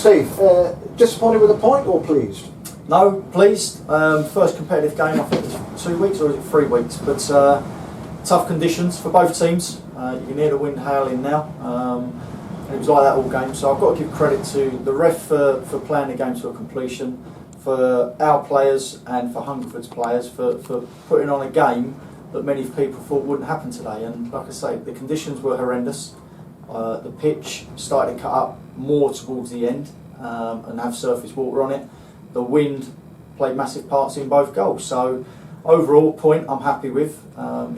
Steve, disappointed with the point or pleased? No, pleased. First competitive game, I think it's 2 weeks or is it 3 weeks? But tough conditions for both teams. You can hear the wind howling now. And it was like that all game. So I've got to give credit to the ref for playing the game to a completion, for our players and for Hungerford's players for putting on a game that many people thought wouldn't happen today. And like I say, the conditions were horrendous. The pitch started to cut up more towards the end and have surface water on it. The wind played massive parts in both goals. So overall point I'm happy with.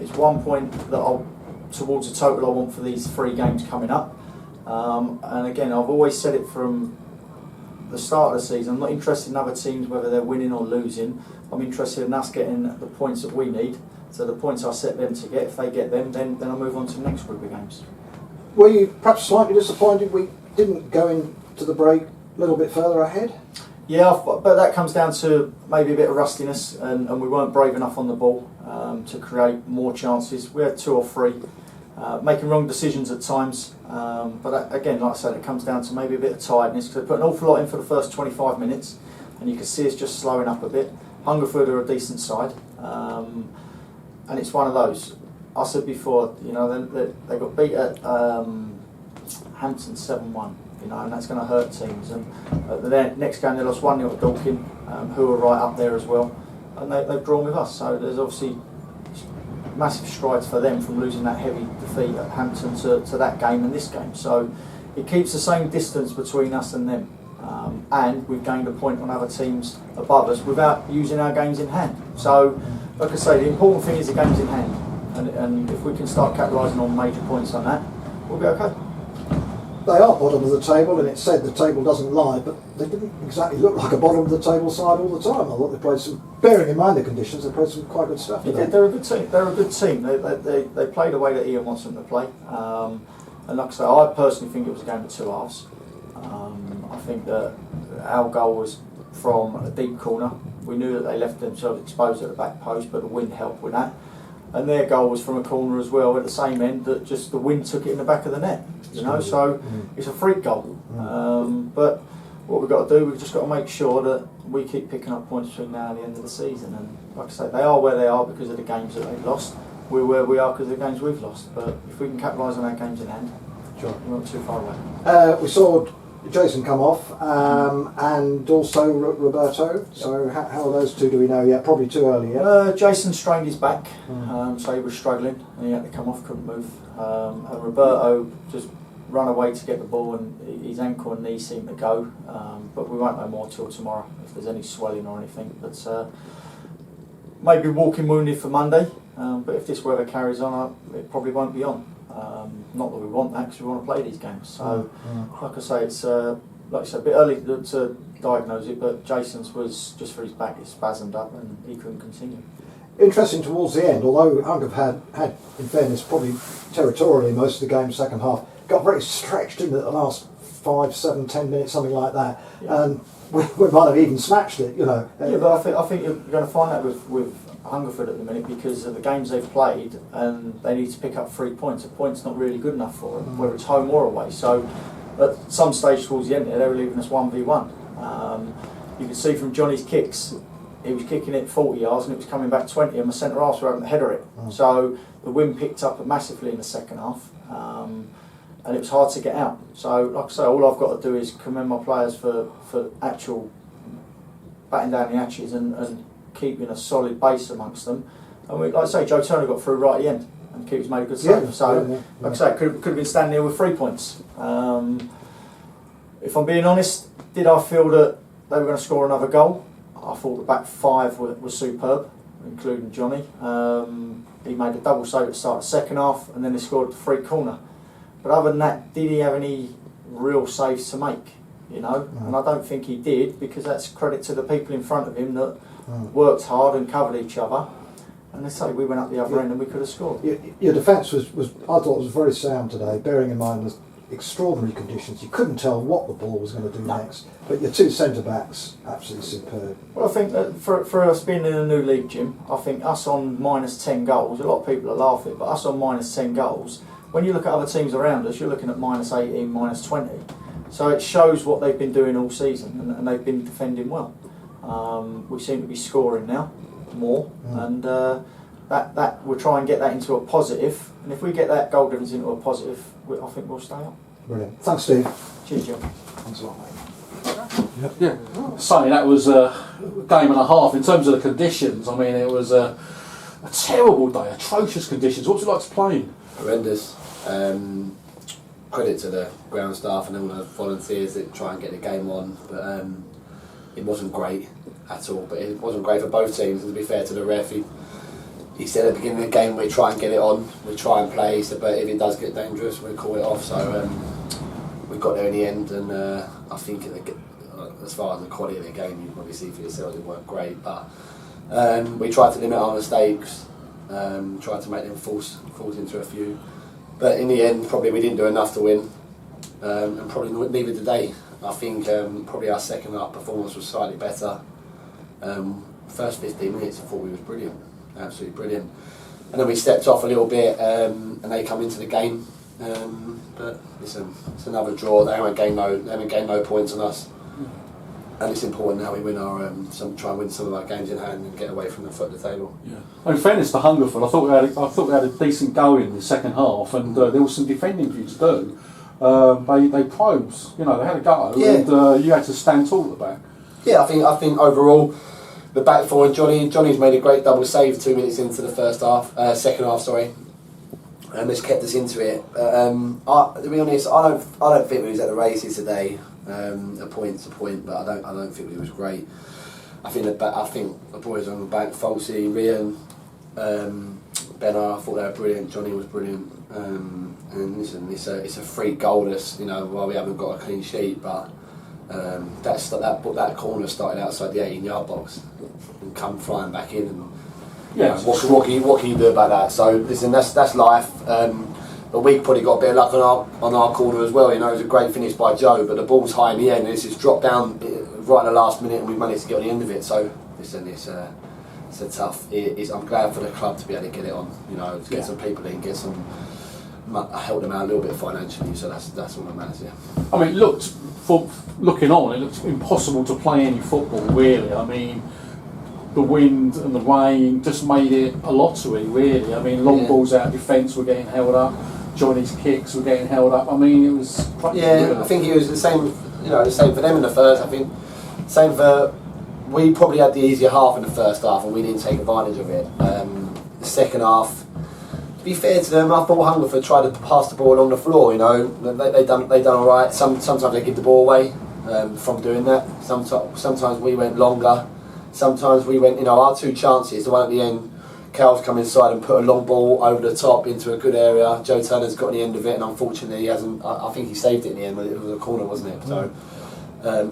It's 1 point that towards the total I want for these 3 games coming up. And again, I've always said it from the start of the season, I'm not interested in other teams whether they're winning or losing. I'm interested in us getting the points that we need. So the points I set them to get, if they get them, then I'll move on to the next group of games. Were you perhaps slightly disappointed we didn't go into the break a little bit further ahead? Yeah, but that comes down to maybe a bit of rustiness, and we weren't brave enough on the ball to create more chances. We had 2 or 3, making wrong decisions at times. But again, like I said, it comes down to maybe a bit of tiredness, because they put an awful lot in for the first 25 minutes, and you can see it's just slowing up a bit. Hungerford are a decent side, and it's one of those. I said before, you know, they got beat at Hampton 7-1. You know, and that's going to hurt teams. And the next game they lost 1-0 to Dorking, who are right up there as well, and they've drawn with us. So there's obviously massive strides for them from losing that heavy defeat at Hampton to that game and this game. So it keeps the same distance between us and them, and we've gained a point on other teams above us without using our games in hand. So, like I say, the important thing is the games in hand, and if we can start capitalising on major points on that, we'll be okay. They are bottom of the table, and it's said the table doesn't lie, but they didn't exactly look like a bottom of the table side all the time. I thought they played some, bearing in mind the conditions, they played some quite good stuff. They're a good team. They're a good team. They played the way that Ian wants them to play. And like I say, I personally think it was a game of 2 halves. I think that our goal was from a deep corner. We knew that they left themselves exposed at the back post, but the wind helped with that. And their goal was from a corner as well at the same end, that just the wind took it in the back of the net. You know, so it's a freak goal. But what we've got to do, we've just got to make sure that we keep picking up points between now and the end of the season. And like I say, they are where they are because of the games that they've lost. We're where we are because of the games we've lost. But if we can capitalise on our games in hand, sure, we're not too far away. We saw Jason come off, and also Roberto. So how are those two, do we know yet? Probably too early yet. Jason strained his back, so he was struggling and he had to come off, couldn't move. And Roberto just ran away to get the ball, and his ankle and knee seemed to go. But we won't know more till tomorrow if there's any swelling or anything. But maybe walking wounded for Monday. But if this weather carries on, it probably won't be on. Not that we want that, because we want to play these games. So, like I say, it's like I said, a bit early to diagnose it. But Jason's was just for his back; it spasmed up, and he couldn't continue. Interesting towards the end, although Hungerford had, in fairness, probably territorially most of the game second half, got very stretched in the last 5, 7, 10 minutes, something like that, and we might have even smashed it, you know. Yeah, but I think you're going to find that with Hungerford at the minute, because of the games they've played, and they need to pick up 3 points. A point's not really good enough for them, whether it's home or away. So at some stage towards the end there, they were leaving us 1v1. You can see from Johnny's kicks, he was kicking it 40 yards and it was coming back 20, and my centre halves were having to header it. So the wind picked up massively in the second half, and it was hard to get out. So like I say, all I've got to do is commend my players for actual batting down the hatches and keeping a solid base amongst them. And like I say, Joe Turner got through right at the end and Keeps made a good save. Like I say, could have been standing there with 3 points. If I'm being honest, did I feel that they were going to score another goal? I thought the back 5 was superb, including Johnny. He made a double save at the start of the second half, and then he scored the free corner. But other than that, did he have any real saves to make? You know, and I don't think he did, because that's credit to the people in front of him that worked hard and covered each other. And they say we went up the other end and we could have scored. Your defence was I thought was very sound today, bearing in mind the extraordinary conditions. You couldn't tell what the ball was going to do next. But your 2 centre backs, absolutely superb. Well, I think that for us being in a new league, Jim, I think us on minus 10 goals, a lot of people are laughing, but us on minus 10 goals, when you look at other teams around us, you're looking at minus 18, minus 20. So it shows what they've been doing all season, and they've been defending well. We seem to be scoring now more, and that we'll try and get that into a positive. And if we get that goal difference into a positive, I think we'll stay up. Brilliant. Thanks, Steve. Cheers, John. Thanks a lot, mate. Yeah, saying that was a game and a half in terms of the conditions. I mean, it was a terrible day, atrocious conditions. What was it like to play in? Horrendous. Credit to the ground staff and all the volunteers that try and get the game on, but it wasn't great at all. But it wasn't great for both teams. And to be fair to the ref, he said at the beginning of the game we try and get it on, we try and play. He said, but if it does get dangerous, we call it off. So we got there in the end, and I think as far as the quality of the game, you probably see for yourselves it weren't great, but we tried to limit our mistakes, tried to make them falls into a few, but in the end probably we didn't do enough to win, and probably neither did they. I think probably our second half performance was slightly better. First 15 minutes I thought we was brilliant, absolutely brilliant, and then we stepped off a little bit, and they come into the game, but listen, it's another draw. They haven't gained no points on us. And it's important now we win our try and win some of our games in hand and get away from the foot of the table. Yeah. In fairness to Hungerford, I thought we had a decent go in the second half, and there was some defending for you to do. They probed, they had a go, and you had to stand tall at the back. Yeah, I think overall the back four and Johnny's made a great double save 2 minutes into the second half, sorry, and it's kept us into it. To be honest, I don't think we was at the races today. A point's a point, but I don't think it was great. I think the boys on the back, Falsey, Rian, Benner, I thought they were brilliant. Johnny was brilliant. And listen, it's a free goalless, while we haven't got a clean sheet, but that corner started outside the 18-yard box and come flying back in. And what can you do about that? So listen, that's life. But we probably got a bit of luck on our corner as well. It was a great finish by Joe, but the ball's high in the end, and it's just dropped down right in the last minute, and we managed to get on the end of it. So listen, it's a tough. I'm glad for the club to be able to get it on. To get some people in, help them out a little bit financially. So that's what matters. Yeah. I mean, looking on, it looked impossible to play any football really. I mean, the wind and the rain just made it a lottery really. I mean, long balls out of defence were getting held up. Johnny's kicks were getting held up. I mean, it was. I think it was the same. The same for them in the first. I think same for. We probably had the easier half in the first half, and we didn't take advantage of it. The second half, to be fair to them, I thought Hungerford tried to pass the ball along the floor. They done all right. Sometimes they give the ball away from doing that. Sometimes we went longer. Sometimes we went. Our two chances. The one at the end. Cal's come inside and put a long ball over the top into a good area. Joe Turner's got the end of it, and unfortunately he hasn't. I think he saved it in the end, but it was a corner, wasn't it? So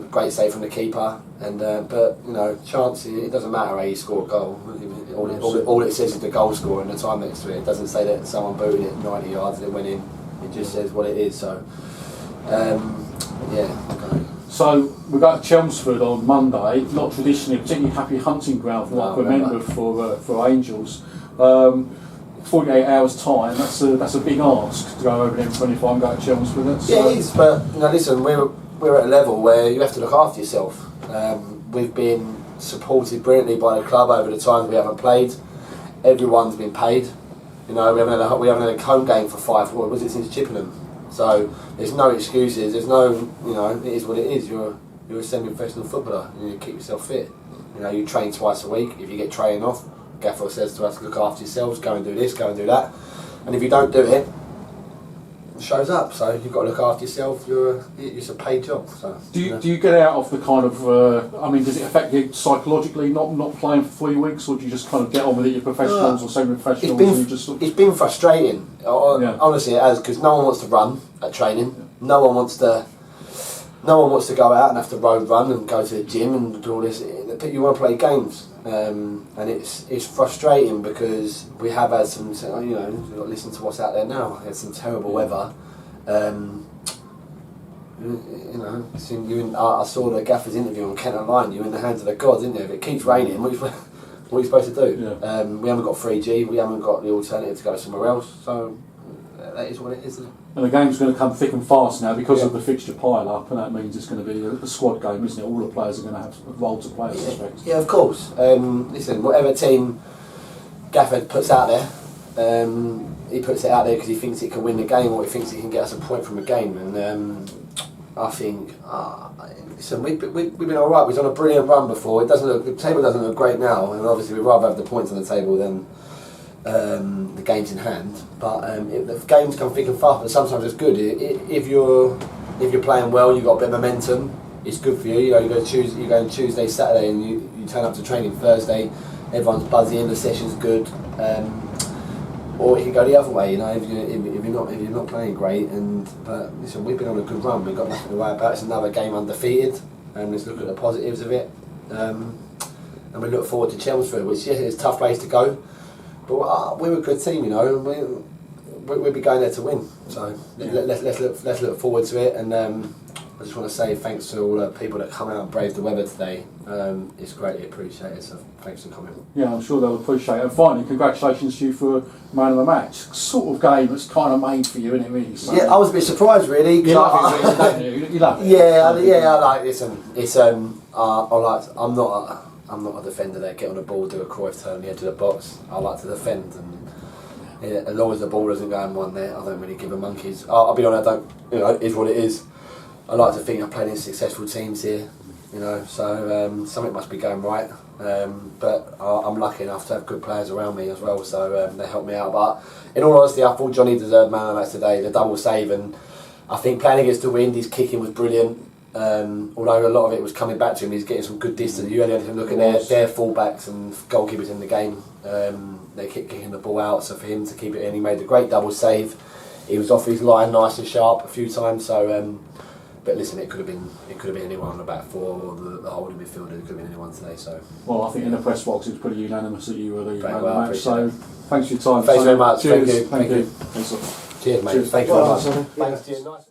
great save from the keeper. And but chances. It doesn't matter how you score a goal. All it says is the goal scorer and the time next to it. It doesn't say that someone booted it 90 yards and it went in. It just says what it is. So Okay. So we got Chelmsford on Monday, not traditionally a particularly happy hunting ground from what I remember for Angels. 48 hours time, that's a big ask to go over there in 25 and go to Chelmsford. It is, but listen, we're at a level where you have to look after yourself. We've been supported brilliantly by the club over the times we haven't played. Everyone's been paid. We haven't had a home game for 5. What was it since Chippenham? So there's no excuses. There's no, it is what it is. You're a semi-professional footballer. You keep yourself fit. You train twice a week. If you get training off, Gaffer says to us, look after yourselves. Go and do this. Go and do that. And if you don't do it, it shows up. So you've got to look after yourself. It's a paid job. So do you get out of the kind of? Does it affect you psychologically not playing for 3 weeks, or do you just kind of get on with it? You're professionals or semi-professionals. It's been frustrating. Honestly, it has, because no one wants to run at training. Yeah. No one wants to go out and have to road run and go to the gym and do all this. You want to play games, and it's frustrating because we have had some. Listen to what's out there now. We had some terrible weather. I saw the Gaffer's interview on Kent Online. You're in the hands of the gods, isn't it? If it keeps raining, what are you supposed to do? Yeah. We haven't got 3G. We haven't got the alternative to go somewhere else. So that is what it is, isn't it? And the game's going to come thick and fast now because of the fixture pile up, and that means it's going to be a squad game, isn't it? All the players are going to have a role to play, I suspect. Yeah, of course. Listen, whatever team Gaffer puts out there, he puts it out there because he thinks it can win the game, or he thinks he can get us a point from a game. And I think, listen, we've been all right. We've done a brilliant run before. The table doesn't look great now, and obviously we'd rather have the points on the table than the games in hand. But the games come thick and fast, but sometimes it's good. If you're playing well, you've got a bit of momentum. It's good for you. You go Tuesday, Saturday, and you turn up to training Thursday. Everyone's buzzing. The session's good. Or it can go the other way, you know. If you're not playing great, but listen, we've been on a good run. We've got nothing to worry about. It's another game undefeated, and let's look at the positives of it. And we look forward to Chelmsford, which is a tough place to go, but we're a good team, you know. We'll be going there to win. So let's look forward to it. And I just want to say thanks to all the people that come out and braved the weather today. It's greatly appreciated, so thanks for coming. Yeah, I'm sure they'll appreciate it. And finally, congratulations to you for man of the match. Sort of game that's kind of made for you, isn't it, really? So, yeah, I was a bit surprised, really. You love it, really, don't you? You love it. Yeah, I like this. It's I'm not a defender that get on the ball, do a Cruyff turn on the edge of the box. I like to defend, and as long as the ball doesn't go in one net, I don't really give a monkeys. I'll be honest, it is what it is. I like to think I've played in successful teams here, you know, so something must be going right. But I'm lucky enough to have good players around me as well, so they help me out. But in all honesty, I thought Johnny deserved man of the match today, the double save, and I think playing against the wind, his kicking was brilliant. Although a lot of it was coming back to him, he's getting some good distance. You only had to look at their fullbacks and goalkeepers in the game. They kept kicking the ball out, so for him to keep it in, he made a great double save. He was off his line nice and sharp a few times, so. But listen, it could have been anyone on the back four, or the holding midfielder. It could have been anyone today. So. Well, I think in the press box it was pretty unanimous that you were the man of the well, match. So thanks for your time. Thanks very much. Cheers. Thank you. Thank you. Cheers, mate. Cheers. Thank you very much. Well, Thanks. Cheers. Nice.